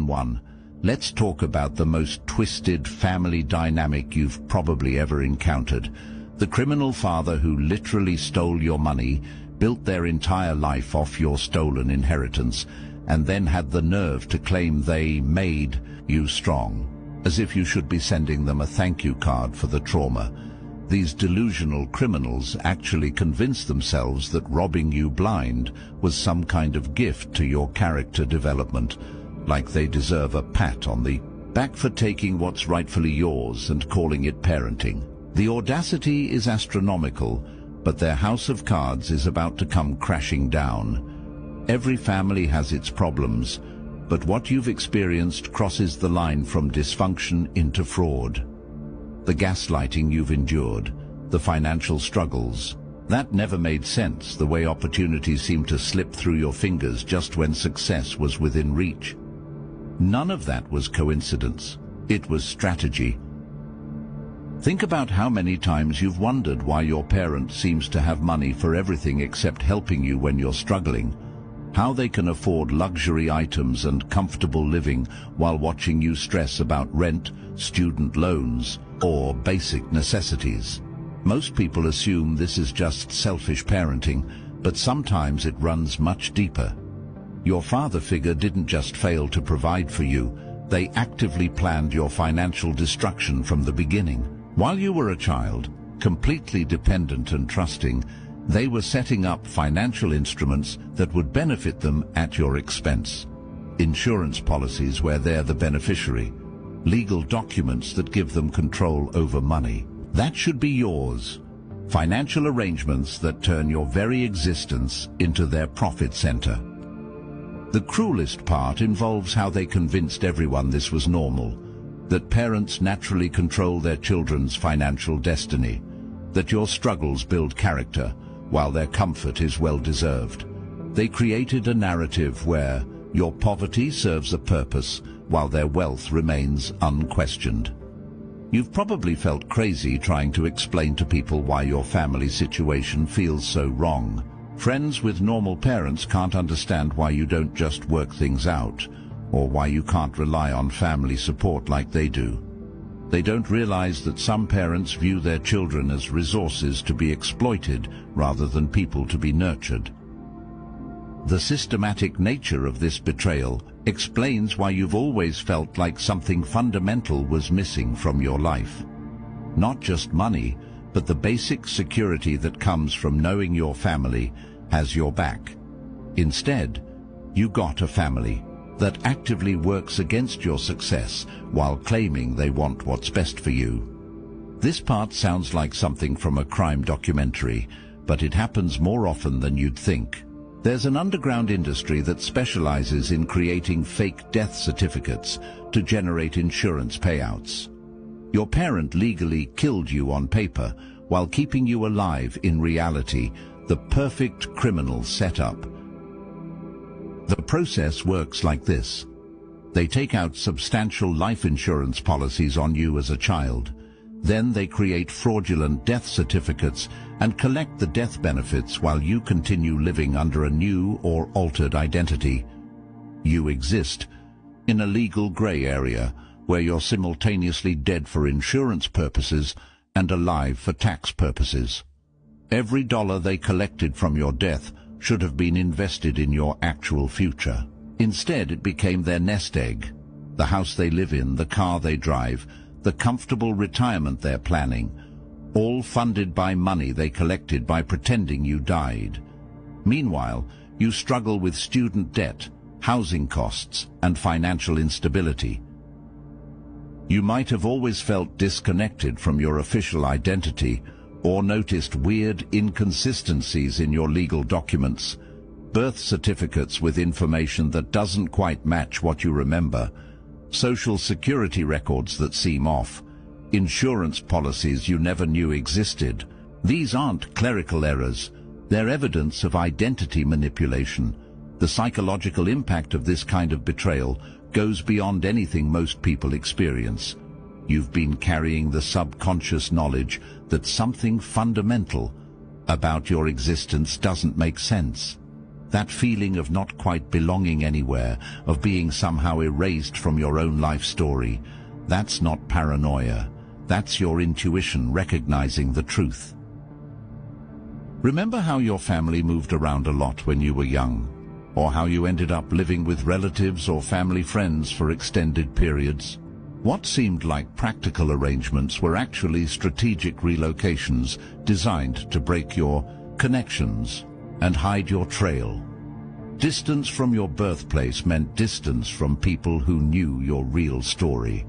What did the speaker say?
1, let's talk about the most twisted family dynamic you've probably ever encountered. The criminal father who literally stole your money, built their entire life off your stolen inheritance, and then had the nerve to claim they made you strong, as if you should be sending them a thank you card for the trauma. These delusional criminals actually convince themselves that robbing you blind was some kind of gift to your character development, like they deserve a pat on the back for taking what's rightfully yours and calling it parenting. The audacity is astronomical, but their house of cards is about to come crashing down. Every family has its problems, but what you've experienced crosses the line from dysfunction into fraud. The gaslighting you've endured, the financial struggles, that never made sense, the way opportunities seemed to slip through your fingers just when success was within reach. None of that was coincidence. It was strategy. Think about how many times you've wondered why your parent seems to have money for everything except helping you when you're struggling, how they can afford luxury items and comfortable living while watching you stress about rent, student loans, or basic necessities. Most people assume this is just selfish parenting, but sometimes it runs much deeper. Your father figure didn't just fail to provide for you, they actively planned your financial destruction from the beginning. While you were a child, completely dependent and trusting, they were setting up financial instruments that would benefit them at your expense. Insurance policies where they're the beneficiary, legal documents that give them control over money. That should be yours. Financial arrangements that turn your very existence into their profit center. The cruelest part involves how they convinced everyone this was normal, that parents naturally control their children's financial destiny, that your struggles build character, while their comfort is well-deserved. They created a narrative where your poverty serves a purpose, while their wealth remains unquestioned. You've probably felt crazy trying to explain to people why your family situation feels so wrong. Friends with normal parents can't understand why you don't just work things out, or why you can't rely on family support like they do. They don't realize that some parents view their children as resources to be exploited rather than people to be nurtured. The systematic nature of this betrayal explains why you've always felt like something fundamental was missing from your life. Not just money, but the basic security that comes from knowing your family has your back. Instead, you got a family that actively works against your success while claiming they want what's best for you. This part sounds like something from a crime documentary, but it happens more often than you'd think. There's an underground industry that specializes in creating fake death certificates to generate insurance payouts. Your parent legally killed you on paper while keeping you alive in reality, the perfect criminal setup. The process works like this. They take out substantial life insurance policies on you as a child. Then they create fraudulent death certificates and collect the death benefits while you continue living under a new or altered identity. You exist in a legal gray area where you're simultaneously dead for insurance purposes and alive for tax purposes. Every dollar they collected from your death should have been invested in your actual future. Instead, it became their nest egg, the house they live in, the car they drive, the comfortable retirement they're planning, all funded by money they collected by pretending you died. Meanwhile, you struggle with student debt, housing costs, and financial instability. You might have always felt disconnected from your official identity or noticed weird inconsistencies in your legal documents, birth certificates with information that doesn't quite match what you remember, social security records that seem off, insurance policies you never knew existed. These aren't clerical errors, they're evidence of identity manipulation. The psychological impact of this kind of betrayal goes beyond anything most people experience. You've been carrying the subconscious knowledge that something fundamental about your existence doesn't make sense. That feeling of not quite belonging anywhere, of being somehow erased from your own life story, that's not paranoia. That's your intuition recognizing the truth. Remember how your family moved around a lot when you were young? Or how you ended up living with relatives or family friends for extended periods? What seemed like practical arrangements were actually strategic relocations designed to break your connections and hide your trail. Distance from your birthplace meant distance from people who knew your real story.